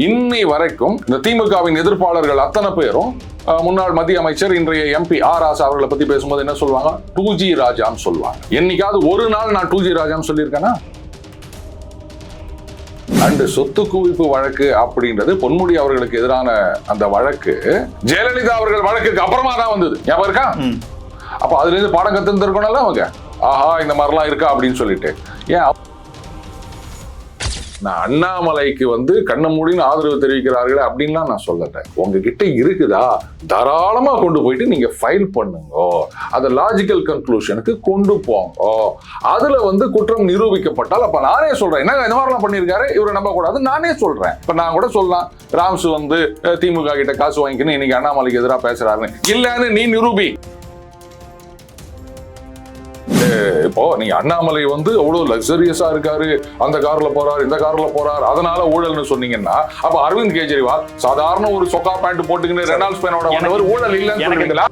இன்னி வரைக்கும் இந்த திமுகவின் எதிர்ப்பாளர்கள் அத்தனை பேரும் முன்னாள் மத்திய அமைச்சர் இன்றைய எம்பி ஆர் ராசா அவர்களை பத்தி பேசும்போது என்ன சொல்லுவாங்க? 2G ராஜான்னு சொல்லுவாங்க. என்னைக்காவது ஒரு நாள் நான் 2G ராஜான்னு சொல்லியிருக்கேனா? அண்ட் சொத்து குவிப்பு வழக்கு அப்படின்றது பொன்முடி அவர்களுக்கு எதிரான அந்த வழக்கு ஜெயலலிதா அவர்கள் வழக்குக்கு அப்புறமா தான் வந்தது. ஞாபகம் இருக்கா? அப்ப அதுல இருந்து பாடம் கத்துருக்கணும்ல அவங்க. ஆஹா, இந்த மாதிரிலாம் இருக்கா அப்படின்னு சொல்லிட்டு. ஏன் நான் அண்ணாமலைக்கு கண்ண மூடின்னு ஆதரவு தெரிவிக்கிறார்களே அப்படின்லாம் நான் சொல்லட்டேன். உங்ககிட்ட இருக்குதா, தாராளமா கொண்டு போயிட்டு நீங்க ஃபைல் பண்ணுங்க, அதை லாஜிக்கல் கன்க்ளூஷனுக்கு கொண்டு போங்க. அதுல குற்றம் நிரூபிக்கப்பட்டால் அப்ப நானே சொல்றேன், என்ன இந்த மாதிரிலாம் பண்ணியிருக்காரு, இவரை நம்ப கூடாது நானே சொல்றேன். இப்ப நான் கூட சொல்லலாம், ராம்ஸ் திமுக கிட்ட காசு வாங்கிக்கணும் இன்னைக்கு அண்ணாமலைக்கு எதிராக பேசுறாருன்னு. இல்லன்னு நீ நிரூபி. இப்போ நீங்க அண்ணாமலை அவ்வளவு லக்ஸரியஸா இருக்காரு, அந்த கார்ல போறாரு இந்த கார்ல போறாரு, அதனால ஊழல்னு சொன்னீங்கன்னா அப்ப அரவிந்த் கெஜ்ரிவால் சாதாரண ஒரு சொக்கா பேண்ட் போட்டுக்கிட்டு ரெனால்ட்ஸ் பேனோட ஊழல் இல்லைன்னு சொல்றீங்களா?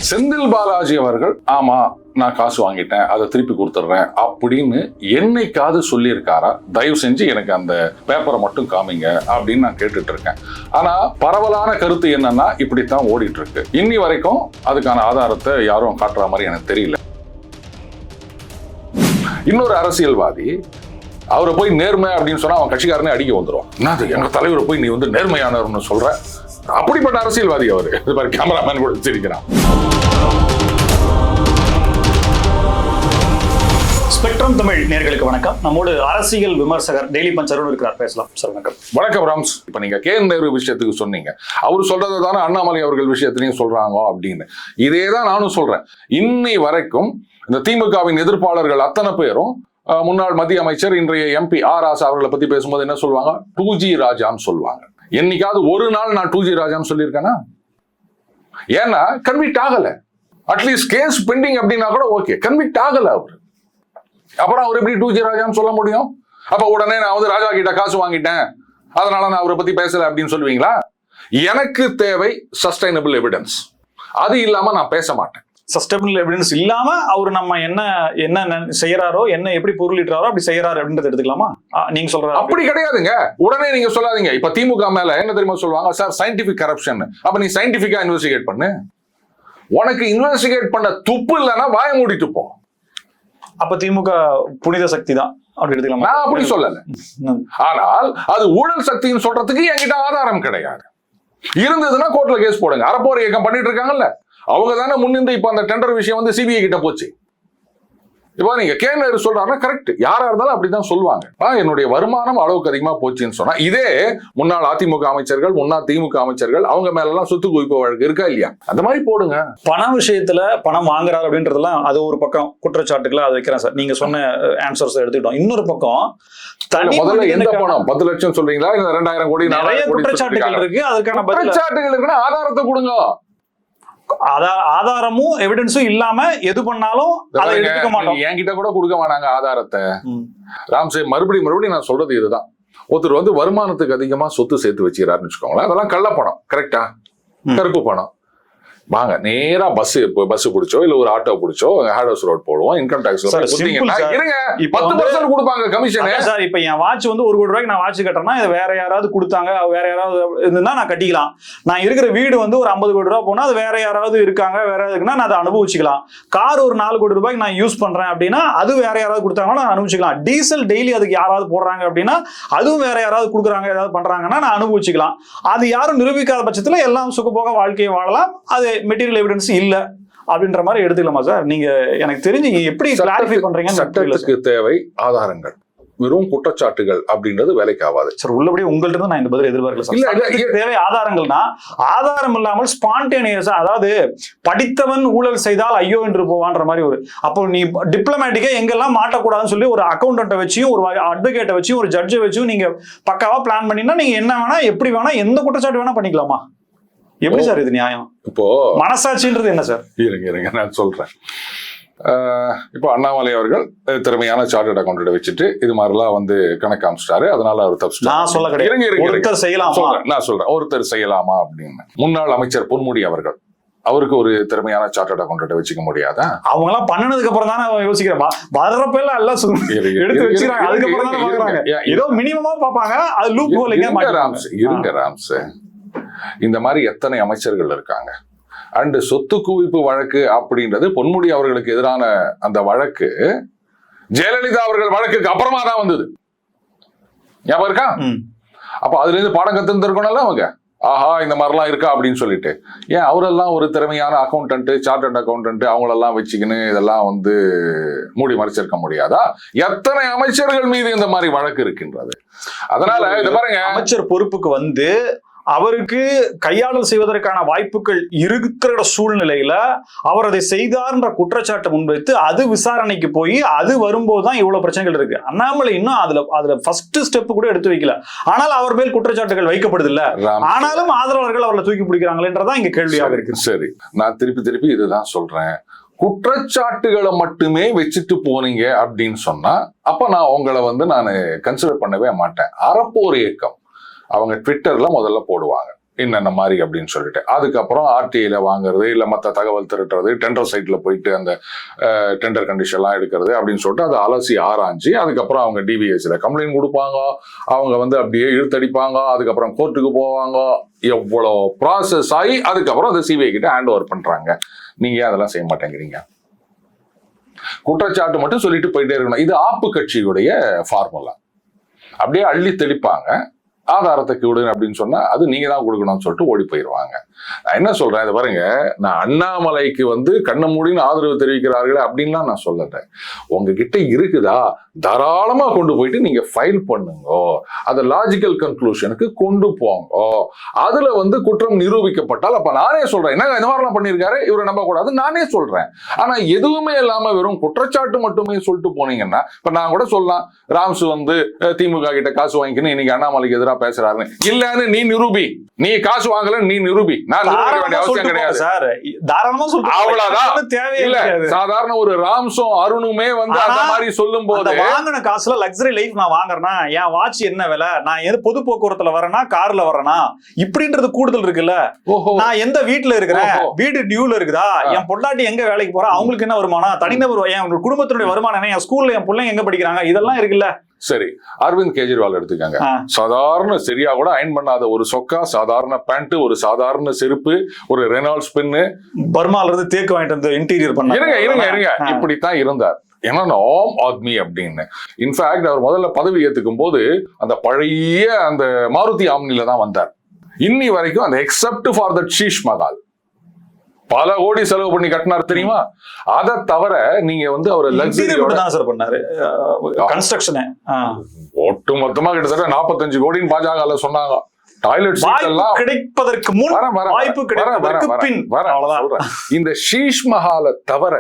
செந்தில் பாலாஜி அவர்கள் ஆமா நான் காசு வாங்கிட்டேன் அதை திருப்பி கொடுத்துட்றேன் அப்படின்னு என்னைக்காவது சொல்லியிருக்காரா? தயவு செஞ்சு எனக்கு அந்த பேப்பரை மட்டும் காமிங்க அப்படின்னு நான் கேட்டுட்டு இருக்கேன். ஆனா பரவலான கருத்து என்னன்னா இப்படித்தான் ஓடிட்டு இருக்கு. இன்னி வரைக்கும் அதுக்கான ஆதாரத்தை யாரும் காட்டுற மாதிரி எனக்கு தெரியல. இன்னொரு அரசியல்வாதி அவரை போய் நேர்மை அப்படின்னு சொன்னா அவன் கட்சிக்காரனே அடிக்க வந்துடும். என்னது எங்க தலைவரை போய் நீ நேர்மையானவர்னு சொல்ற? அப்படிப்பட்ட அரசியல்வாதி அவரு. கேமராமேன் கூட வச்சிருக்கிறான். ஸ்பெக்ட்ரம் தமிழ் நேயர்களுக்கு வணக்கம். நம்மோடு அரசியல் விமர்சகர் டெய்லி பஞ்ச் அருண் இருக்கிறார், பேசலாம் சார். வணக்கம். வணக்கம் ராம்ஸ். இப்ப நீங்க கேஎன் நேரு விஷயத்துக்கு சொன்னீங்க, அவர் சொல்றது தானே அண்ணாமலை அவர்கள் விஷயத்திலையும் சொல்றாங்க அப்படின்னு. இதே தான் நானும் சொல்றேன். இன்னி வரைக்கும் இந்த திமுகவின் எதிர்ப்பாளர்கள் அத்தனை பேரும் முன்னாள் மத்திய அமைச்சர் இன்றைய எம்பி ஆர் ராசா அவர்களை பத்தி பேசும்போது என்ன சொல்லுவாங்க? 2G ராஜான்னு சொல்லுவாங்க. என்னைக்காவது ஒரு நாள் நான் 2G ராஜான்னு சொல்லியிருக்கேனா? ஏன்னா கன்விக்ட் ஆகல. அட்லீஸ்ட் கேஸ் பெண்டிங் அப்படின்னா கூட ஓகே, கன்விக்ட் ஆகல அவர். அப்புறம் அவர் எப்படி 2G ராஜான்னு சொல்ல முடியும்? அப்ப உடனே நான் ராஜா கிட்ட காசு வாங்கிட்டேன் அதனால நான் அவரை பத்தி பேசல அப்படின்னு சொல்லுவீங்களா? எனக்கு தேவை சஸ்டைனபிள் எவிடன்ஸ். அது இல்லாம நான் பேச மாட்டேன். சஸ்டைனபிள் எவிடன்ஸ் இல்லாம அவர் நம்ம என்ன செய்யறாரோ, என்ன எப்படி பொருளிட்டாரோ அப்படி செய்யறாரு அப்படின்றத எடுத்துக்கலாமா? நீங்க சொல்ற அப்படி கிடையாதுங்க. உடனே நீங்க சொல்லாதீங்க. இப்ப திமுக மேல என்ன தெரியுமா சொல்லுவாங்க? Sir scientific corruption. அப்ப நீ சயின்டிபிக்கா இன்வெஸ்டிகேட் பண்ணு. உனக்கு இன்வெஸ்டிகேட் பண்ண துப்பு இல்லைன்னா வாய மூடிட்டு போ. அப்ப திமுக புனித சக்தி தான் அப்படி எடுத்துக்கலாம். நான் அப்படி சொல்லல. ஆனால் அது ஊழல் சக்தின்னு சொல்றதுக்கு என்கிட்ட ஆதாரம் கிடையாது. இருந்ததுன்னா கோர்ட்ல கேஸ் போடுங்க. அறப்போர் இயக்கம் பண்ணிட்டு இருக்காங்கல்ல, அவங்க தானே முன்னிருந்து இப்ப அந்த டெண்டர் விஷயம் சிபிஐ கிட்ட போச்சு. இப்போ நீங்க கேனர் சொல்றாருன்னா கரெக்ட். யாரா இருந்தாலும் அப்படிதான் சொல்லுவாங்க. என்னுடைய வருமானம் அளவுக்கு அதிகமா போச்சுன்னு சொன்னா, இதே முன்னாள் அதிமுக அமைச்சர்கள், முன்னாள் திமுக அமைச்சர்கள் அவங்க மேல எல்லாம் சொத்து குவிப்பு வழக்கு இருக்கா இல்லையா? அந்த மாதிரி போடுங்க. பண விஷயத்துல பணம் வாங்குறாரு அப்படின்றதெல்லாம் அது ஒரு பக்கம் குற்றச்சாட்டுகளை அது வைக்கிறேன் சார். நீங்க சொன்ன ஆன்சர்ஸ் எடுத்துக்கிட்டோம். இன்னொரு பக்கம் முதல்ல எந்த பணம் 10 லட்சம் சொல்றீங்களா, 2000 கோடி? நிறைய குற்றச்சாட்டுகள் இருக்கு. அதுக்கான குற்றச்சாட்டுகள் இருக்குன்னா ஆதாரத்தை கொடுங்க. ஆதாரமும் எவிடன்ஸும் இல்லாம எது பண்ணாலும் அதை எடுத்துக்க மாட்டோம். என்கிட்ட கூட கொடுக்க மாட்டாங்க ஆதாரத்தை. ராம்சே மறுபடியும் நான் சொல்றது இதுதான். ஒருத்தர் வருமானத்துக்கு அதிகமா சொத்து சேர்த்து வச்சுக்கிறாருன்னு வச்சுக்கோங்களேன். அதெல்லாம் கள்ளப்பணம், கரெக்டா? கருப்பு பணம். வாங்க நேரா பஸ் பிடிச்சோ இல்ல ஒரு ஆட்டோ பிடிச்சோ ஹேட் ஹவுஸ் ரோட் போடுவோம். இன்கம் டாக்ஸ் இருங்க 10% கொடுப்பாங்க கமிஷன். சார் இப்ப என் வாட்ச் 1 கோடி ரூபாய்க்கு நான் வாட்ச் கட்டுறேன்னா இது வேற யாராவது கொடுத்தாங்க, வேற யாராவது இருந்தா நான் கட்டிக்கலாம். நான் இருக்கிற வீடு ஒரு 50 கோடி ரூபாய் போனா அது வேற யாராவது இருக்காங்க, வேற இருக்குன்னா நான் அதை அனுபவிச்சுக்கலாம். கார் ஒரு 4 கோடி ரூபாய்க்கு நான் யூஸ் பண்றேன் அப்படின்னா அது வேற யாராவது கொடுத்தாங்கன்னா நான் அனுபவிச்சுக்கலாம். டீசல் டெய்லி அதுக்கு யாராவது போடுறாங்க அப்படின்னா அதுவும் வேற யாராவது கொடுக்குறாங்க, ஏதாவது பண்றாங்கன்னா நான் அனுபவிச்சுக்கலாம். அது யாரும் நிரூபிக்காத பட்சத்துல எல்லாம் சுகபோக வாழ்க்கையை வாழலாம். அது மெட்டீரியல் எவிடன்ஸ் இல்ல அப்படின்ற மாதிரி எடுத்துக்கலாமா சார்? நீங்க எனக்கு தெரிஞ்சு எப்படி கிளாரிஃபை பண்றீங்க? சட்டத்துக்கு தேவை ஆதாரங்கள். வெறும் குற்றச்சாட்டுகள் அப்படின்றது வேலைக்கு ஆகாது சார். உள்ளபடியே உங்கள்ட்ட இருந்து நான் இந்த பதில் எதிர்பார்க்கல. தேவை ஆதாரங்கள்னா ஆதாரம் இல்லாமல் ஸ்பான்டேனியஸா, அதாவது படித்தவன் ஊழல் செய்தால் ஐயோ என்று போவான்ற மாதிரி அப்போ நீ டிப்ளமேட்டிக்கா எங்கெல்லாம் மாட்டக்கூடாதுன்னு சொல்லி ஒரு அக்கௌண்டன்ட்டை வச்சியும் ஒரு அட்வொகேட்டை வச்சியும் ஒரு ஜட்ஜை வச்சியும் நீங்க பக்காவா பிளான் பண்ணினா நீங்க என்ன வேணா எப்படி வேணா எந்த குற்றச்சாட்டு வேணா பண்ணிக்கலாமா? எப்படி சார் இது நியாயம்? இப்போ மனசாட்சின்றது என்ன சார்? இருங்க நான் சொல்றேன். இப்போ அண்ணாமலை அவர்கள் திறமையான சார்ட்டர்ட் அக்கௌண்டன்ட் வச்சுட்டு இது மாதிரிலாம் கணக்கு அமைச்சிட்டாரு, அதனால அவர் தப்பிச்சு. நான் சொல்ல கிடையாது, ஒருத்தர் செய்யலாமா? நான் சொல்றேன் ஒருத்தர் செய்யலாமா அப்படின்னு. முன்னாள் அமைச்சர் பொன்முடி அவர்கள் அவருக்கு ஒரு திறமையான சார்ட்டர்ட் அக்கௌண்டன்ட் வச்சுக்க முடியாதா? அவங்க எல்லாம் பண்ணனதுக்கு அப்புறம் தானே யோசிக்கிறேன். வர்றப்ப எல்லாம் எடுத்து வச்சுக்கிறாங்க, அதுக்கப்புறம் தானே பாக்குறாங்க. ஏதோ மினிமமா பாப்பாங்க, அது லூப் ஹோல். இருங்க ராம்ஸ், இந்த மாதிரி எத்தனை அமைச்சர்கள் இருக்காங்க. அண்ட் சொத்து குவிப்பு வழக்கு அப்படின்றது பொன்முடி அவர்களுக்கு எதிரான அந்த வழக்கு ஜெயலலிதா அவர்கள் வழக்குக்கு அப்புறமா தான் வந்தது. ஞாபகம் இருக்கா? அப்ப அதுல இருந்து பாடம் கத்துருக்கணும்ல அவங்க. ஆஹா, இந்த மாதிரிலாம் இருக்கா அப்படின்னு சொல்லிட்டு. ஏன் அவரெல்லாம் ஒரு திறமையான அக்கௌண்டன்ட், சார்ட்டர்ட் அக்கௌண்டன்ட், அவங்களெல்லாம் வச்சுக்கின்னு இதெல்லாம் வந்து மூடி மறைச்சிருக்க முடியாதா? எத்தனை அமைச்சர்கள் மீது இந்த மாதிரி வழக்கு இருக்கின்றது. அதனால இத பாருங்க, அமைச்சர் பொறுப்புக்கு வந்து அவருக்கு கையாளல் செய்வதற்கான வாய்ப்புகள் இருக்கிற சூழ்நிலையில அவர் அதை செய்தார்ன்ற குற்றச்சாட்டு முன்வைத்து அது விசாரணைக்கு போய் அது வரும்போதுதான் இவ்வளவு பிரச்சனைகள் இருக்கு. அண்ணாமலை இன்னும் அதுல ஃபர்ஸ்ட் ஸ்டெப் கூட எடுத்து வைக்கல. ஆனால் அவர் மேல் குற்றச்சாட்டுகள் வைக்கப்படுது இல்ல, ஆனாலும் ஆதரவாளர்கள் அவர்களை தூக்கி பிடிக்கிறாங்களேன்றதான் இங்க கேள்வியாக இருக்கு. சரி, நான் திருப்பி இதுதான் சொல்றேன். குற்றச்சாட்டுகளை மட்டுமே வச்சுட்டு போனீங்க அப்படின்னு சொன்னா அப்ப நான் உங்களை வந்து நான் கன்சிடர் பண்ணவே மாட்டேன். அறப்போர் இயக்கம் அவங்க ட்விட்டர்ல முதல்ல போடுவாங்க என்னென்ன மாதிரி அப்படின்னு சொல்லிட்டு, அதுக்கப்புறம் ஆர்டிஐல வாங்குறது, இல்ல மற்ற தகவல் திரட்டுறது, டெண்டர் சைட்ல போயிட்டு அந்த டெண்டர் கண்டிஷன்லாம் எடுக்கிறது அப்படின்னு சொல்லிட்டு அதை அலசி ஆராய்ச்சி அதுக்கப்புறம் அவங்க டிவிஎஸ்ல கம்ப்ளைண்ட் கொடுப்பாங்க. அவங்க வந்து அப்படியே இழுத்தடிப்பாங்க, அதுக்கப்புறம் கோர்ட்டுக்கு போவாங்க. எவ்வளோ ப்ராசஸ் ஆகி அதுக்கப்புறம் அதை சிபிஐ கிட்ட ஹேண்ட் ஓவர் பண்றாங்க. நீங்க அதெல்லாம் செய்ய மாட்டேங்கிறீங்க. குற்றச்சாட்டு மட்டும் சொல்லிட்டு போயிட்டே இருக்கணும். இது ஆப்பு கட்சியுடைய ஃபார்முலா. அப்படியே அள்ளி தெளிப்பாங்க, ஆதாரத்தை விடுங்க அப்படின்னு சொன்னா அது நீங்க தான் கொடுக்கணும்னு சொல்லிட்டு ஓடி போயிடுவாங்க. நான் என்ன சொல்றேன், இதை பாருங்க, நான் அண்ணாமலைக்கு வந்து கண்ண மூடின்னு ஆதரவு தெரிவிக்கிறார்களே அப்படின்லாம் நான் சொல்லல. உங்ககிட்ட இருக்குதா தாராளமா கொண்டு போயிட்டு நீங்க ஃபைல் பண்ணுங்க, அதை லாஜிக்கல் கன்க்ளூஷனுக்கு கொண்டு போங்க. அதுல வந்து குற்றம் நிரூபிக்கப்பட்டால் அப்ப நானே சொல்றேன், என்ன இந்த மாதிரிலாம் பண்ணியிருக்காரு இவரை நம்ப கூடாது நானே சொல்றேன். ஆனா எதுவுமே இல்லாம வெறும் குற்றச்சாட்டு மட்டுமே சொல்லிட்டு போனீங்கன்னா இப்ப நான் கூட சொல்லலாம், ராம்ஸ் வந்து திமுக கிட்ட காசு வாங்கிக்கணும் இன்னைக்கு அண்ணாமலைக்கு எதிராக பேசுறாருன்னு. இல்லன்னு நீ நிரூபி, நீ காசு வாங்கல நீ நிரூபி. அவசியம் கிடையாது சார், சாதாரண ஒரு ராம்ஸும் அருணுமே வந்து அந்த மாதிரி சொல்லும் போது வாங்கின காசுல லக்ஸரி லைஃப் நான் வாங்குறேன்னா என் வாட்ச் என்ன விலை, நான் எது பொது போக்குவரத்துல வரேனா கார்ல வரேனா இப்படின்றது கூடுதல் இருக்குல்ல. நான் எந்த வீட்டுல இருக்கிறேன், வீடு டியூல இருக்குதா, என் பொண்டாட்டி எங்க வேலைக்கு போறா, அவங்களுக்கு என்ன வருமானம், தனிநபர் என் குடும்பத்தினுடைய வருமானம் என்ன, என் ஸ்கூல்ல என் பிள்ளைங்க எங்க படிக்கிறாங்க, இதெல்லாம் இருக்குல்ல. சரி, அரவிந்த் கெஜ்ரிவால் எடுத்துக்காங்க. சாதாரண சரியா கூட அயன் பண்ணாத ஒரு சொக்கா, சாதாரண பேண்ட், ஒரு சாதாரண செருப்பு, ஒரு ரெனால்ட்ஸ் பென்னு, பர்மால இருந்து தேக்கு வாங்கிட்டு வந்து இன்டீரியர் பண்ண. இருங்க இப்படித்தான் இருந்தார். ஏன்னா ஆம் ஆத்மி அப்படின்னு. இன்ஃபேக்ட் அவர் முதல்ல பதவி ஏத்துக்கும் போது அந்த பழைய அந்த மாருதி ஆம்னில தான் வந்தார். இன்னி வரைக்கும் அந்த எக்ஸப்ட் ஃபார் தட் ஷீஷ் மஹால் பல கோடி செலவு பண்ணி கட்டினார் தெரியுமா. அதை தவிர நீங்க வந்து அவர் பண்ணாரு கன்ஸ்ட்ரக்ஷன் ஒட்டு மொத்தமா கிட்டத்தட்ட 45 கோடின்னு பாஜக சொன்னாங்க. டாய்லெட் சீட் எல்லாம் கிடைப்பதற்கு முன் வாய்ப்பு கிடைப்பதற்கு பின் இந்த ஷீஷ் மஹாலை தவிர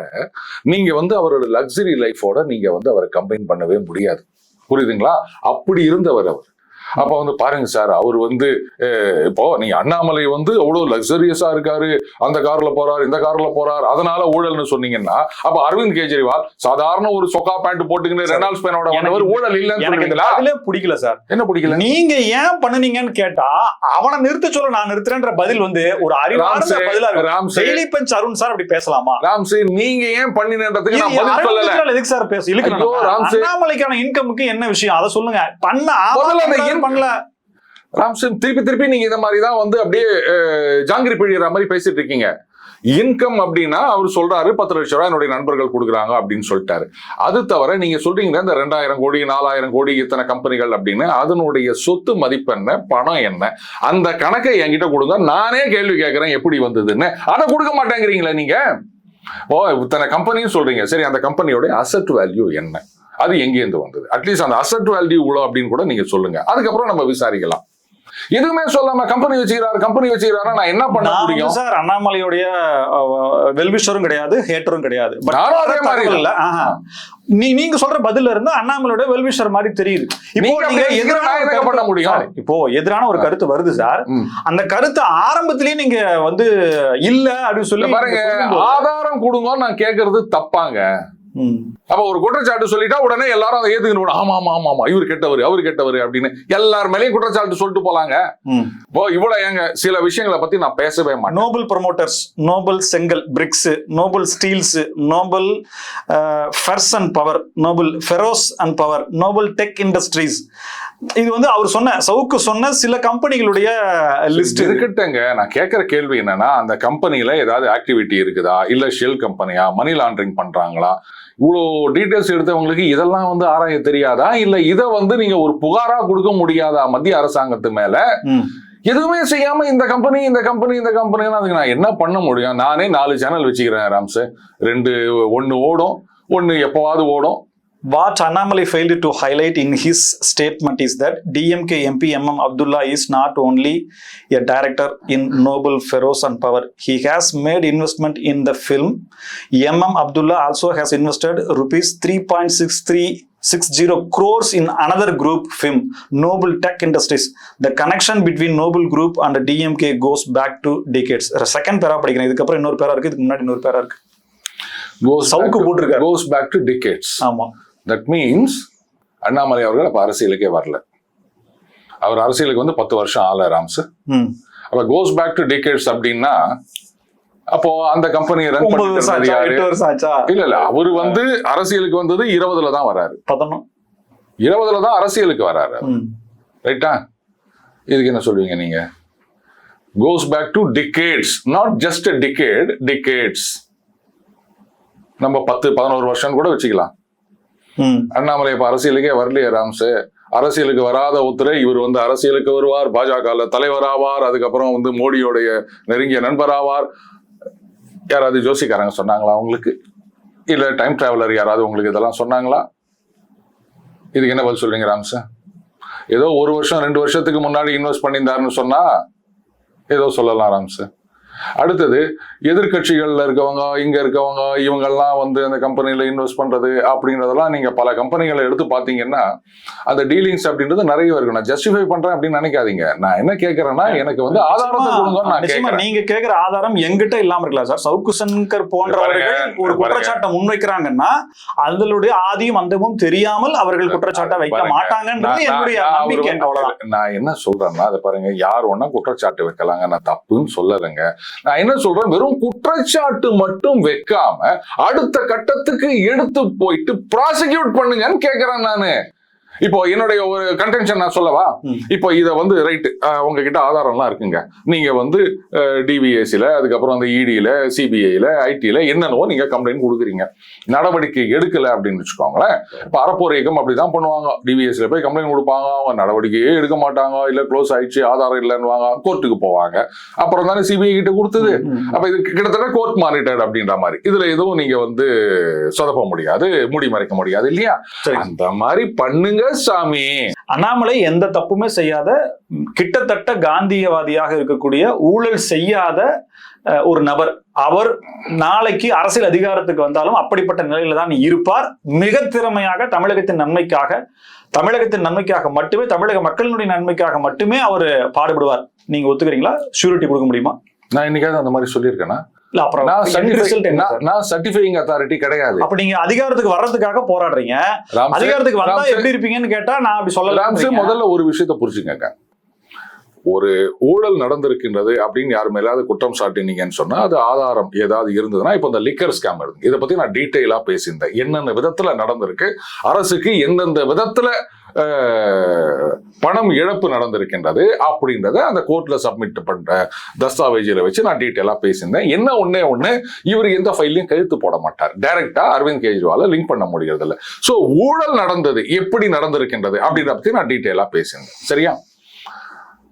நீங்க வந்து அவரோட லக்ஸரி லைஃபோட நீங்க வந்து அவரை கம்பைன் பண்ணவே முடியாது. புரியுதுங்களா? அப்படி இருந்தவர் அவர். அப்ப வந்து பாருங்க சார், அவர் வந்து இப்போ நீங்க அண்ணாமலை வந்து அவ்வளவு லக்ஸரியஸா இருக்காரு, அந்த கார்ல போறாரு இந்த கார்ல போறாரு அதனால ஊழல்னு சொன்னீங்கன்னா அப்ப அரவிந்த் கெஜ்ரிவால் சாதாரண ஒரு சொக்கா பேண்ட் போட்டுக்கிட்டு ரெனால்ட்ஸ் பேனோட வந்தவர் ஊழல் இல்லைன்னு பிடிக்கல சார். என்ன பிடிக்கல? நீங்க ஏன் பண்ணுனீங்கன்னு கேட்டா அவனை நிறுத்த சொல்ல நான் நிறுத்துறேன்ற பதில் வந்து ஒரு அறிவார்ந்த பதிலா இருக்கு. டெய்லி பஞ்ச் அருண் சார் அப்படி பேசலாமா? ராம்சே, நீங்க ஏன் பண்ணினதுக்கு நான் பதில் சொல்லல. எதுக்கு சார் பேச அண்ணாமலைக்கான இன்கமுக்கு என்ன விஷயம் அதை சொல்லுங்க. பண்ணல ராம்சே, திருப்பி நீங்க இந்த மாதிரி தான் வந்து அப்படியே ஜாங்கிரி பிழிகிற மாதிரி பேசிட்டு இருக்கீங்க. இன்கம் அப்படின்னா அவர் சொல்றாரு 10 லட்சம் ரூபாய் என்னுடைய நண்பர்கள் கொடுக்குறாங்க அப்படின்னு சொல்லிட்டாரு. அது தவிர நீங்க சொல்றீங்க இந்த 2000 கோடி 4000 கோடி இத்தனை கம்பெனிகள் அப்படின்னு, அதனுடைய சொத்து மதிப்பு என்ன, பணம் என்ன, அந்த கணக்கை என்கிட்ட கொடுங்க. நானே கேள்வி கேட்கிறேன் எப்படி வந்ததுன்னு. அதை கொடுக்க மாட்டேங்கிறீங்களா நீங்க? இத்தனை கம்பெனியும் சொல்றீங்க, சரி அந்த கம்பெனியோட அசெட் வேல்யூ என்ன, அது எங்கேருந்து வந்தது, அட்லீஸ்ட் அந்த அசெட் வேல்யூ இவ்வளோ அப்படின்னு கூட நீங்க சொல்லுங்க. அதுக்கப்புறம் நம்ம விசாரிக்கலாம். எதுவுமே சொல்லாம கம்பெனி வச்சுக்கிறாரு நான் என்ன பண்ண முடியும் சார்? அண்ணாமலையுடைய வெல்விஷரும் கிடையாது, ஹேட்டரும் கிடையாது. நீங்க சொல்ற பதில இருந்து அண்ணாமலையோட வெல்விஷர் மாதிரி தெரியுது. இப்போ நீங்க எதிரான பண்ண முடியும். இப்போ எதிரான ஒரு கருத்து வருது சார், அந்த கருத்து ஆரம்பத்திலேயே நீங்க வந்து இல்ல அப்படின்னு சொல்லி பாருங்க. ஆதாரம் கொடுங்க நான் கேட்கறது தப்பாங்க. அப்ப ஒரு குற்றச்சாட்டு சொல்லிட்டா உடனே எல்லாரும் அதை ஏத்துக்கணும். ஆமா ஆமா ஆமா ஆமா இவர் கெட்டவர் அவர் கெட்டவர் அப்படின்னு எல்லார் மேலேயும் குற்றச்சாட்டு சொல்லிட்டு போலாங்க. இப்போ இவ்வளவு ஏங்க சில விஷயங்களை பத்தி நான் பேசவே மாட்டேன். நோபல் ப்ரமோட்டர்ஸ், நோபல் செங்கல் bricks, Noble steels, Noble ferros and power, Noble ferros and power, Noble tech industries. இது வந்து அவர் சவுக்கு சொன்ன சில கம்பெனிகளுடைய லிஸ்ட் இருக்கட்டுங்க. நான் கேட்கிற கேள்வி என்னன்னா, அந்த கம்பெனில ஏதாவது ஆக்டிவிட்டி இருக்குதா, இல்ல ஷெல் கம்பெனியா, மணி லாண்டரிங் பண்றாங்களா? இவ்வளோ டீட்டெயில்ஸ் எடுத்தவங்களுக்கு இதெல்லாம் வந்து ஆராய தெரியாதா? இல்ல இதை வந்து நீங்க ஒரு புகாரா கொடுக்க முடியாதா மத்திய அரசாங்கத்து மேல? எதுவுமே செய்யாம இந்த கம்பெனி அதுக்கு நான் என்ன பண்ண முடியும்? நானே 4 சேனல் வச்சுக்கிறேன் ராம்ஸ். 1 ஓடும், 1 எப்பவாவது ஓடும். What Annamalai failed to highlight in his statement is that DMK MP MM Abdullah is not only a director in Noble Feroz and Power. He has made investment in the film. MM Abdullah also has invested rupees 3.6360 crores in another group film, Noble Tech Industries. The connection between Noble Group and DMK goes back to decades. Second para படிக்கிறேன். இதுக்கு அப்புறம் இன்னொரு பேரா இருக்கு, இதுக்கு முன்னாடி இன்னொரு பேரா இருக்கு. Goes back to decades. ஆமா. தட் மீன்ஸ் அண்ணாமலை அவர்கள் அப்ப அரசியலுக்கே வரல. அவர் அரசியலுக்கு வந்து 10 வருஷம் ஆல ராம்ஸ். அப்ப கோஸ் பேக் டு டிகேட்ஸ் அப்படின்னா அப்போ அந்த கம்பெனியை ரன் பண்ணிட்டு இல்ல அவரு வந்து அரசியலுக்கு வந்தது 20ல தான் வராரு. 20ல தான் அரசியலுக்கு வராரு. ரைட்டா? இதுக்கு என்ன சொல்லுவீங்க நீங்க? Goes back to decades, not just decades. நம்ம 10-11 வருஷம் கூட வச்சுக்கலாம். அண்ணாமலை இப்ப அரசியலுக்கே வரலையே ராம்ஸ். அரசியலுக்கு வராத ஒருத்தர் இவர் வந்து அரசியலுக்கு வருவார், பாஜக தலைவராவார், அதுக்கப்புறம் வந்து மோடியோடைய நெருங்கிய நண்பராவார். யாராவது ஜோசிக்காரங்க சொன்னாங்களா உங்களுக்கு? இல்ல டைம் டிராவலர் யாராவது உங்களுக்கு இதெல்லாம் சொன்னாங்களா? இதுக்கு என்ன பதில் சொல்றீங்க ராம்ஸ்? ஏதோ 1 வருஷம் 2 வருஷத்துக்கு முன்னாடி இன்வெஸ்ட் பண்ணியிருந்தாருன்னு சொன்னா ஏதோ சொல்லலாம் ராம்ஸ். அடுத்தது எதிர்கட்சிகள்ல இருக்கவங்க, இங்க இருக்கவங்க, இவங்கெல்லாம் வந்து அந்த கம்பெனில இன்வெஸ்ட் பண்றது அப்படின்றதெல்லாம் நீங்க பல கம்பெனிகளை எடுத்து பாத்தீங்கன்னா அந்த டீலிங்ஸ் அப்படின்றது நிறைய இருக்கு. நான் ஜஸ்டிஃபை பண்றேன் அப்படின்னு நினைக்காதீங்க. நான் என்ன கேட்கறேன்னா, எனக்கு வந்து ஆதாரத்தை கொடுங்கன்னு நான் கேட்கிறேன். நீங்க கேட்கிற ஆதாரம் எங்கிட்ட இல்லாம இருக்கலாம் சார். சவுக்கு சங்கர் போன்றவர்கள் ஒரு குற்றச்சாட்டை முன்வைக்கிறாங்கன்னா அதனுடைய ஆதியும் அந்தமும் தெரியாமல் அவர்கள் குற்றச்சாட்டை வைக்க மாட்டாங்கன்றது என்னுடைய நம்பிக்கை. அவ்வளவுதான். நான் என்ன சொல்றேன்னா, அதை பாருங்க, யார் ஒன்னா குற்றச்சாட்டு வைக்கலாங்க, நான் தப்புன்னு சொல்லலைங்க. நான் என்ன சொல்றேன், வெறும் குற்றச்சாட்டு மட்டும் வைக்காம அடுத்த கட்டத்துக்கு எடுத்து போயிட்டு ப்ராசிக்யூட் பண்ணுங்கன்னு கேட்கிறேன் நானு. இப்போ என்னுடைய ஒரு கன்டென்ஷன் நான் சொல்லவா? இப்போ இதை வந்து ரைட்டு, உங்ககிட்ட ஆதாரம்லாம் இருக்குங்க, நீங்க வந்து டிவிஎஸ்சில, அதுக்கப்புறம் அந்த இடியில, சிபிஐல, ஐடியில என்னென்னவோ நீங்க கம்ப்ளைண்ட் கொடுக்குறீங்க, நடவடிக்கை எடுக்கல அப்படின்னு வச்சுக்கோங்களேன். இப்போ அறப்போர் இயக்கம் அப்படிதான் பண்ணுவாங்க. டிவிஎஸ்சில போய் கம்ப்ளைண்ட் கொடுப்பாங்க, அவங்க நடவடிக்கையே எடுக்க மாட்டாங்க, இல்ல க்ளோஸ் ஆயிடுச்சு, ஆதாரம் இல்லைன்னு கோர்ட்டுக்கு போவாங்க. அப்புறம் தானே சிபிஐ கிட்ட கொடுத்தது. அப்ப இது கிட்டத்தட்ட கோர்ட் மானிட்டர்ட் அப்படின்ற மாதிரி. இதுல எதுவும் நீங்க வந்து சொதப்ப முடியாது, மூடி மறைக்க முடியாது இல்லையா? அந்த மாதிரி பண்ணுங்க சாமி. அண்ணாமலை எந்த தப்புமே செய்யாத, கிட்டத்தட்ட காந்தியவாதியாக இருக்கக்கூடிய, ஊழல் செய்யாத ஒரு நபர். அவர் நாளைக்கு அரசியல் அதிகாரத்துக்கு வந்தாலும் அப்படிப்பட்ட நிலையில தான் இருப்பார். மிக திறமையாக தமிழகத்தின் நன்மைக்காக மட்டுமே, தமிழக மக்களினுடைய நன்மைக்காக மட்டுமே அவர் பாடுபடுவார். நீங்க ஒத்துக்கிறீங்களா? ஷூரிட்டி கொடுக்க முடியுமா? நான் இன்னைக்காவது அந்த மாதிரி சொல்லியிருக்கேன்னா, நான் சர்டிஃபையிங் அத்தாரிட்டி கிடையாது. அப்ப நீங்க அதிகாரத்துக்கு வர்றதுக்காக போராடுறீங்க. அதிகாரத்துக்கு வந்தா எப்படி இருப்பீங்கன்னு கேட்டா நான் அப்படி சொல்லலாம். முதல்ல ஒரு விஷயத்தை புரிஞ்சுங்க. ஒரு ஊழல் நடந்திருக்கின்றது அப்படின்னு யார் மேலாவது குற்றம் சாட்டினீங்கன்னு சொன்னா அது ஆதாரம் ஏதாவது இருந்ததுன்னா, இப்போ இந்த லிக்கர் ஸ்கேம் இருக்கு, இதை பத்தி நான் டீட்டெயிலா பேசியிருந்தேன். என்னென்ன விதத்துல நடந்திருக்கு, அரசுக்கு எந்தெந்த விதத்துல பணம் இழப்பு நடந்திருக்கின்றது அப்படின்றத அந்த கோர்ட்ல சப்மிட் பண்ற தஸ்தாவேஜில வச்சு நான் டீட்டெயிலா பேசியிருந்தேன். என்ன ஒண்ணு இவர் எந்த ஃபைலையும் கழுத்து போட மாட்டார். டைரக்டா அரவிந்த் கெஜ்ரிவால லிங்க் பண்ண முடியறது இல்லை. சோ ஊழல் நடந்தது, எப்படி நடந்திருக்கின்றது அப்படின்றத பத்தி நான் டீட்டெயிலா பேசியிருந்தேன். சரியா?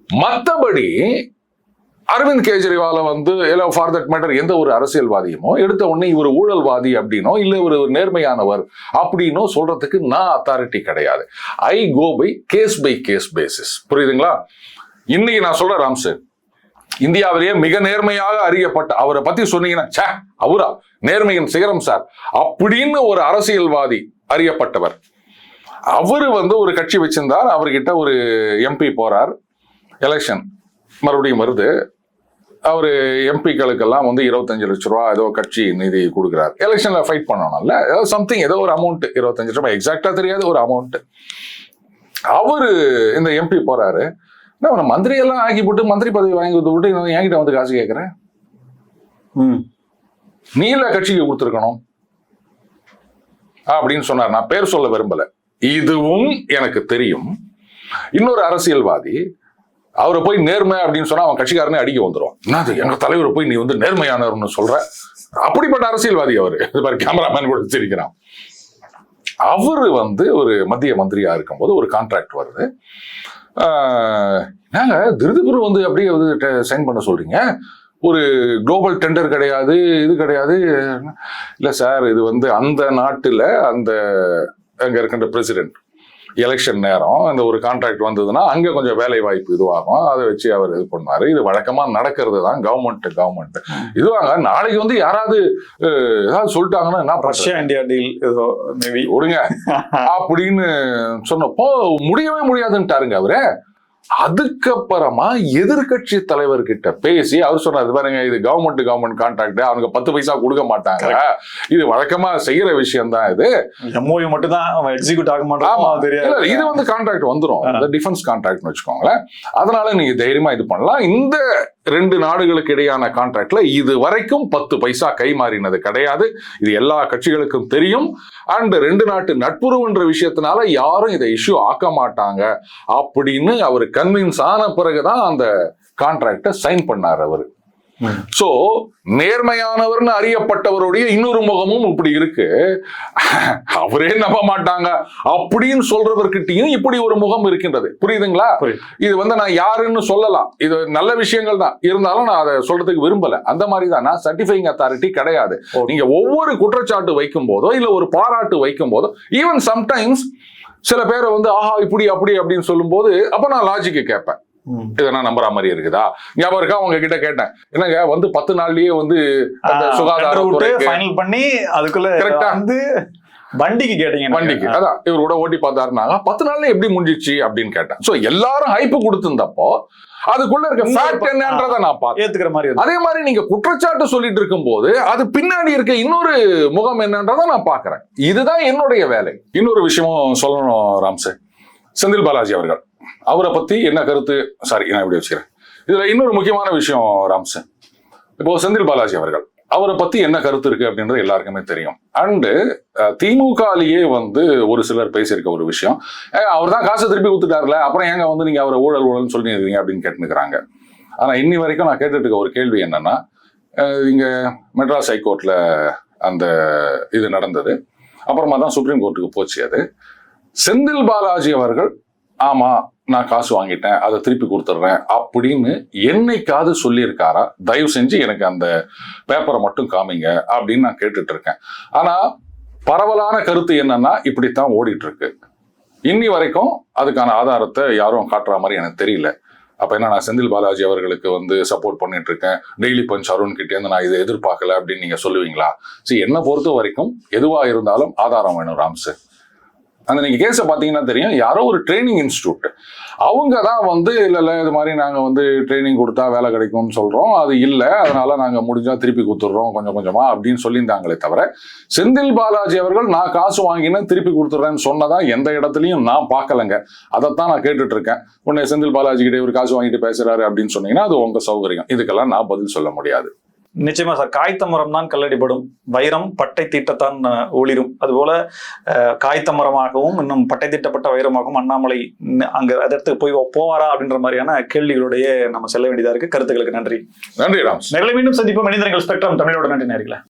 மற்றபடி அரவிந்த் கெஜ்ரிவால வந்து ஃபார் தட் மேட்டர் எந்த ஒரு அரசியல்வாதியுமோ எடுத்த உடனே இவர் ஊழல்வாதி அப்படின்னோ இல்ல ஒரு நேர்மையானவர் அப்படின்னோ சொல்றதுக்கு நான் அத்தாரிட்டி கிடையாது. ஐ கோ பை கேஸ் பேசிஸ். புரியுதுங்களா? இன்னைக்கு நான் சொல்றேன் ராம்ஸ், இந்தியாவிலேயே மிக நேர்மையாக அறியப்பட்ட அவரை பத்தி சொன்னீங்கன்னா, அவரா நேர்மையின் சிகரம் சார் அப்படின்னு ஒரு அரசியல்வாதி அறியப்பட்டவர். அவரு வந்து ஒரு கட்சி வச்சிருந்தார், அவர்கிட்ட ஒரு எம்பி போறார், எலெக்ஷன் மறுபடியும் வருது, அவரு எம்பிக்களுக்கெல்லாம் வந்து 25 லட்ச ரூபா ஏதோ கட்சி நிதி கொடுக்குறாரு. எலெக்ஷன்ல ஃபைட் பண்ணணும்ல, ஏதோ சம்திங், ஏதோ ஒரு அமௌண்ட், 25 லட்ச ரூபாய் எக்ஸாக்டா தெரியாது, ஒரு அமௌண்ட். அவரு இந்த எம்பி போறாரு, நான் மந்திரி எல்லாம் ஆக்கி போட்டு மந்திரி பதவி வாங்கி கொடுத்து விட்டு என்கிட்ட வந்து காசு கேட்கிறேன். நீ இல்ல கட்சிக்கு கொடுத்துருக்கணும் அப்படின்னு சொன்னார். நான் பேர் சொல்ல விரும்பல. இதுவும் எனக்கு தெரியும். இன்னொரு அரசியல்வாதி அவரை போய் நேர்மை அப்படின்னு சொன்னா அவன் கட்சிக்காரனே அடிக்க வந்துடும். என்னது எங்க தலைவரை போய் நீ வந்து நேர்மையானவர்னு சொல்ற? அப்படிப்பட்ட அரசியல்வாதி அவரு. இது மாதிரி கேமராமேன் கூட வச்சிருக்கிறான். அவரு வந்து ஒரு மத்திய மந்திரியா இருக்கும்போது ஒரு கான்ட்ராக்ட் வருது. நாங்க திருதுபுரு வந்து அப்படியே வந்து சைன் பண்ண சொல்றீங்க, ஒரு குளோபல் டெண்டர் கிடையாது, இது கிடையாது. இல்ல சார், இது வந்து அந்த நாட்டுல அந்த அங்க இருக்கின்ற பிரசிடென்ட் எலெக்ஷன் நேரம் அந்த ஒரு கான்ட்ராக்ட் வந்ததுன்னா அங்க கொஞ்சம் வேலை வாய்ப்பு இதுவாகும், அதை வச்சு அவர் இது பண்ணாரு. இது வழக்கமா நடக்கிறது தான். கவர்மெண்ட் இதுவாங்க. நாளைக்கு வந்து யாராவது ஏதாவது சொல்லிட்டாங்கன்னா என்ன, ரஷ்யா இந்தியா டீல் ஏதோ மேபி விடுங்க அப்படின்னு சொன்னப்போ முடியவே முடியாதுன்ட்டாருங்க அவரு. அதுக்கப்புறமா எதிர்கட்சி தலைவர்கிட்ட பேசி அவர் சொன்னார், பாருங்க இது கவர்மெண்ட் கான்ட்ராக்ட், அவனுக்கு 10 பைசா கொடுக்க மாட்டாங்க, இது வழக்கமா செய்யற விஷயம் தான், இது எம்ஓயு மட்டும் தான் எக்ஸிக்யூட் ஆக மாட்டாங்க தெரியாது, இது வந்து கான்ட்ராக்ட் வந்துடும், டிஃபென்ஸ் கான்ட்ராக்ட்னு வச்சுக்கோங்களேன். அதனால நீங்க தைரியமா இது பண்ணலாம். இந்த 2 நாடுகளுக்கு இடையான கான்ட்ராக்ட்ல இது வரைக்கும் 10 பைசா கை மாறினது கிடையாது. இது எல்லா கட்சிகளுக்கும் தெரியும். அண்ட் 2 நாட்டு நட்புறவுன்ற விஷயத்தினால யாரும் இதை இஷ்யூ ஆக்க மாட்டாங்க அப்படின்னு அவரு கன்வின்ஸ் ஆன பிறகுதான் அந்த கான்ட்ராக்டை சைன் பண்ணார் அவரு. சோ நேர்மையானவர்னு அறியப்பட்டவருடைய இன்னொரு முகமும் இப்படி இருக்கு. அவரே நம்ப மாட்டாங்க அப்படின்னு சொல்றவர்கிட்டயும் இப்படி ஒரு முகம் இருக்கின்றது. புரியுதுங்களா? இது வந்து நான் யாருன்னு சொல்லலாம், இது நல்ல விஷயங்கள் தான், இருந்தாலும் நான் அதை சொல்றதுக்கு விரும்பல. அந்த மாதிரி தான், நான் சர்டிஃபைங் அத்தாரிட்டி கிடையாது. நீங்க ஒவ்வொரு குற்றச்சாட்டு வைக்கும் போதோ இல்ல ஒரு பாராட்டு வைக்கும் போதோ, ஈவன் சம்டைம்ஸ் சில பேரை வந்து ஆஹா இப்படி அப்படி அப்படின்னு சொல்லும் போது அப்ப நான் லாஜிக்கு கேட்பேன், இதெல்லாம் நம்புற மாதிரி இருக்குதா? ஞாபகம் இருக்கா? அவங்க கிட்ட கேட்டேன், என்னங்க வந்து 10 நாள்லயே வந்து சுகாதாரத்துறை ஃபைனல் பண்ணி அதுக்குள்ள கரெக்டா வந்து வண்டிக்கு கேட்டீங்க, வண்டிக்கு அதான் இவர் கூட ஓட்டி பார்த்தாருனாங்க, 10 நாள்ல எப்படி முடிஞ்சிச்சு அப்படின்னு கேட்டேன். சோ எல்லாரும் ஹைப்பு கொடுத்திருந்தப்போ அதுக்குள்ள இருக்க ஃபேக்ட் என்னன்றதை நான் பார்த்தேன், ஏத்துக்கிற மாதிரி. அதே மாதிரி நீங்க குற்றச்சாட்டு சொல்லிட்டு இருக்கும் போது அது பின்னாடி இருக்க இன்னொரு முகம் என்னன்றதை நான் பாக்குறேன். இதுதான் என்னுடைய வேலை. இன்னொரு விஷயமும் சொல்லணும் ராம்சே, செந்தில் பாலாஜி அவர்கள், அவரை பத்தி என்ன கருத்து? சாரி, நான் இப்படி வச்சுக்கிறேன். இதுல இன்னொரு முக்கியமான விஷயம் ராம்சே, இப்போ செந்தில் பாலாஜி அவர்கள் அவரை பத்தி என்ன கருத்து இருக்கு அப்படின்றது எல்லாருக்குமே தெரியும். அண்டு திமுகலேயே வந்து ஒரு சிலர் பேசியிருக்க ஒரு விஷயம், அவர் தான் காசை திருப்பி கொடுத்துட்டாருல, அப்புறம் ஏங்க வந்து நீங்க அவரை ஊழல்னு சொல்லிருக்கீங்க அப்படின்னு கேட்டுக்கிறாங்க. ஆனா இன்னி வரைக்கும் நான் கேட்டுட்டு இருக்க ஒரு கேள்வி என்னன்னா, இங்க மெட்ராஸ் ஹைகோர்ட்ல அந்த இது நடந்தது, அப்புறமா தான் சுப்ரீம் கோர்ட்டுக்கு போச்சு. அது செந்தில் பாலாஜி அவர்கள் ஆமா நான் காசு வாங்கிட்டேன், அதை திருப்பி கொடுத்துட்றேன் அப்படின்னு என்னைக்காவது சொல்லியிருக்காரா? தயவு செஞ்சு எனக்கு அந்த பேப்பரை மட்டும் காமிங்க அப்படின்னு நான் கேட்டுட்டு இருக்கேன். ஆனா பரவலான கருத்து என்னன்னா இப்படித்தான் ஓடிட்டு இருக்கு. இன்னி வரைக்கும் அதுக்கான ஆதாரத்தை யாரும் காட்டுற மாதிரி எனக்கு தெரியல. அப்ப என்ன, நான் செந்தில் பாலாஜி அவர்களுக்கு வந்து சப்போர்ட் பண்ணிட்டு இருக்கேன், டெய்லி பஞ்ச் அருண் கிட்டே இருந்து நான் இதை எதிர்பார்க்கல அப்படின்னு நீங்க சொல்லுவீங்களா? சரி, என்னை பொறுத்த வரைக்கும் எதுவா இருந்தாலும் ஆதாரம் வேணும் ராம்சு. அந்த நீங்க கேஸை பாத்தீங்கன்னா தெரியும், யாரோ ஒரு ட்ரைனிங் இன்ஸ்டியூட் அவங்க தான் வந்து இல்ல இது மாதிரி நாங்க வந்து ட்ரைனிங் கொடுத்தா வேலை கிடைக்கும்னு சொல்றோம், அது இல்லை, அதனால நாங்க முடிஞ்சா திருப்பி கொடுத்துடுறோம் கொஞ்சம் கொஞ்சமா அப்படின்னு சொல்லியிருந்தாங்களே தவிர, செந்தில் பாலாஜி அவர்கள் நான் காசு வாங்கினேன் திருப்பி கொடுத்துட்றேன்னு சொன்னதா எந்த இடத்துலையும் நான் பார்க்கலங்க. அதைத்தான் நான் கேட்டுட்டு இருக்கேன். உடனே செந்தில் பாலாஜி கிட்ட ஒரு காசு வாங்கிட்டு பேசுறாரு அப்படின்னு சொன்னீங்கன்னா அது உங்க சௌகரியம். இதுக்கெல்லாம் நான் பதில் சொல்ல முடியாது. நிச்சயமா சார், காய்த்த மரம் தான் கல்லடிபடும், வைரம் பட்டை தீட்டத்தான் ஒளிரும். அதுபோல காய்த்த மரமாகவும் இன்னும் பட்டை தீட்டப்பட்ட வைரமாகவும் அண்ணாமலை அங்க அதற்கு போவாரா அப்படின்ற மாதிரியான கேள்விகளுடைய நம்ம செல்ல வேண்டியதா இருக்கு. கருத்துக்களுக்கு நன்றி. நன்றி ராம். மீண்டும் சந்திப்போம். மனிதர்கள் ஸ்பெக்ட்ரம் தமிழோட நன்றி நேயர்களே.